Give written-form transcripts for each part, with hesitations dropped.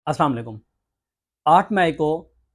अस्सलाम वालेकुम। 8 मई को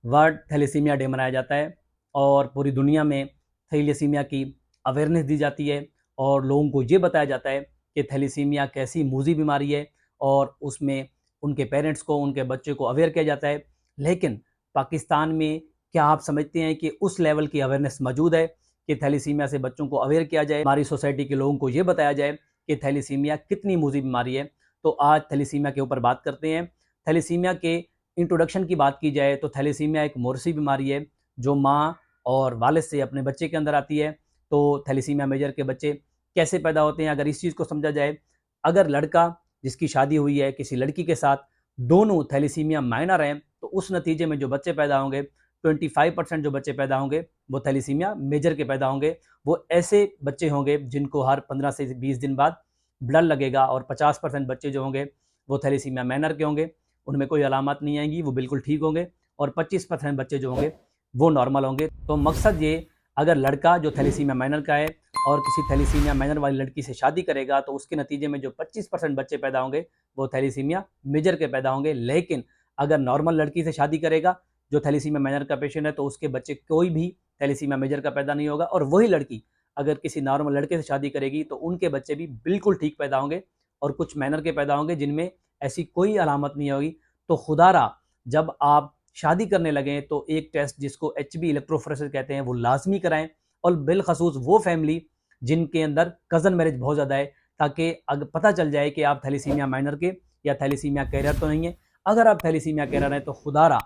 वर्ल्ड थैलेसीमिया डे मनाया जाता है और पूरी दुनिया में थैलेसीमिया की अवेयरनेस दी जाती है और लोगों को ये बताया जाता है कि थैलेसीमिया कैसी मूज़ी बीमारी है और उसमें उनके पेरेंट्स को, उनके बच्चे को अवेयर किया जाता है। लेकिन पाकिस्तान में क्या आप समझते हैं कि उस लेवल की अवेयरनेस मौजूद है कि थैलेसीमिया से बच्चों को अवेयर किया जाए, हमारी सोसाइटी के लोगों को ये बताया जाए कि थैलेसीमिया कितनी मूज़ी बीमारी है? तो आज थैलेसीमिया के ऊपर बात करते हैं। थैलेसीमिया के इंट्रोडक्शन की बात की जाए तो थैलेसीमिया एक मोरसी बीमारी है जो माँ और वालिद से अपने बच्चे के अंदर आती है। तो थैलेसीमिया मेजर के बच्चे कैसे पैदा होते हैं, अगर इस चीज़ को समझा जाए, अगर लड़का जिसकी शादी हुई है किसी लड़की के साथ, दोनों थैलेसीमिया माइनर हैं, तो उस नतीजे में जो बच्चे पैदा होंगे 25% जो बच्चे पैदा होंगे वो थैलेसीमिया मेजर के पैदा होंगे। वो ऐसे बच्चे होंगे जिनको हर 15 से 20 दिन बाद ब्लड लगेगा और 50% बच्चे जो होंगे वो थैलेसीमिया माइनर के होंगे, उनमें कोई अलामत नहीं आएंगी, वो बिल्कुल ठीक होंगे और 25% बच्चे जो होंगे वो नॉर्मल होंगे। तो मकसद ये, अगर लड़का जो थैलेसीमिया माइनर का है और किसी थैलेसीमिया माइनर वाली लड़की से शादी करेगा तो उसके नतीजे में जो 25% बच्चे पैदा होंगे वो थैलेसीमिया मेजर के पैदा होंगे। लेकिन अगर नॉर्मल लड़की से शादी करेगा जो थैलेसीमिया माइनर का पेशेंट है तो उसके बच्चे कोई भी थैलेसीमिया मेजर का पैदा नहीं होगा, और वही लड़की अगर किसी नॉर्मल लड़के से शादी करेगी तो उनके बच्चे भी बिल्कुल ठीक पैदा होंगे और कुछ माइनर के पैदा होंगे जिनमें ऐसी कोई अलामत नहीं होगी। तो खुदारा जब आप शादी करने लगें तो एक टेस्ट जिसको HB इलेक्ट्रोफोरेसिस कहते हैं वो लाजमी कराएं, और बिलखसूस वो फैमिली जिनके अंदर कज़न मैरिज बहुत ज़्यादा है, ताकि अगर पता चल जाए कि आप थैलेसीमिया माइनर के या थैलेसीमिया कैरियर तो नहीं है। अगर आप थैलेसीमिया कैरियर हैं तो खुदारा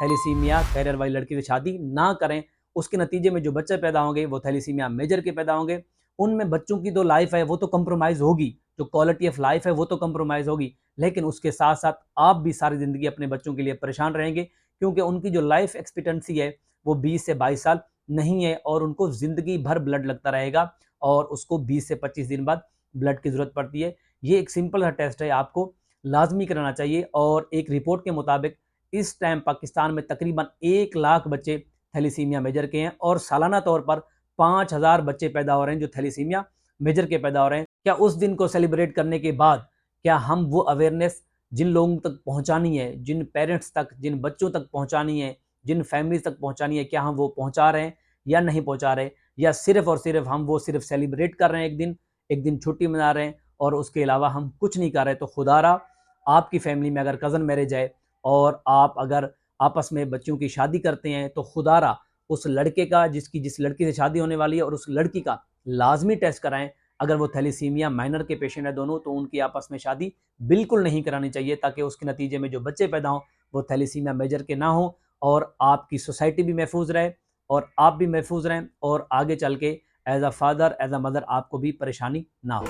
थैलेसीमिया कैरियर वाली लड़की से शादी ना करें। उसके नतीजे में जो बच्चे पैदा होंगे वो थैलेसीमिया मेजर के पैदा होंगे। उनमें बच्चों की तो लाइफ है वो तो कंप्रोमाइज़ होगी, जो क्वालिटी ऑफ लाइफ है वो तो कंप्रोमाइज़ होगी, लेकिन उसके साथ साथ आप भी सारी ज़िंदगी अपने बच्चों के लिए परेशान रहेंगे, क्योंकि उनकी जो लाइफ एक्सपेक्टेंसी है वो 20 से 22 साल नहीं है और उनको ज़िंदगी भर ब्लड लगता रहेगा और उसको 20 से 25 दिन बाद ब्लड की ज़रूरत पड़ती है। ये एक सिंपल सा टेस्ट है, आपको लाजमी कराना चाहिए। और एक रिपोर्ट के मुताबिक इस टाइम पाकिस्तान में तकरीबन 1 लाख बच्चे थैलेसीमिया मेजर के हैं और सालाना तौर पर 5000 बच्चे पैदा हो रहे हैं जो थैलेसीमिया मेजर के पैदा हो रहे हैं। क्या उस दिन को सेलिब्रेट करने के बाद क्या हम वो अवेयरनेस जिन लोगों तक पहुंचानी है, जिन पेरेंट्स तक, जिन बच्चों तक पहुंचानी है, जिन फैमिलीज तक पहुंचानी है, क्या हम वो पहुंचा रहे हैं या नहीं पहुंचा रहे, या सिर्फ और सिर्फ हम वो सिर्फ सेलिब्रेट कर रहे हैं, एक दिन छुट्टी मना रहे हैं और उसके अलावा हम कुछ नहीं कर रहे। तो खुदारा आपकी फैमिली में अगर कज़न मैरिज है और आप अगर आपस में बच्चों की शादी करते हैं तो खुदारा उस लड़के का जिस लड़की से शादी होने वाली है और उस लड़की का लाजमी टेस्ट कराएं। अगर वो थैलेसीमिया माइनर के पेशेंट है दोनों, तो उनकी आपस में शादी बिल्कुल नहीं करानी चाहिए, ताकि उसके नतीजे में जो बच्चे पैदा हों वो थैलेसीमिया मेजर के ना हो और आपकी सोसाइटी भी महफूज रहे और आप भी महफूज रहें और आगे चल के as a father, as a mother आपको भी परेशानी ना हो।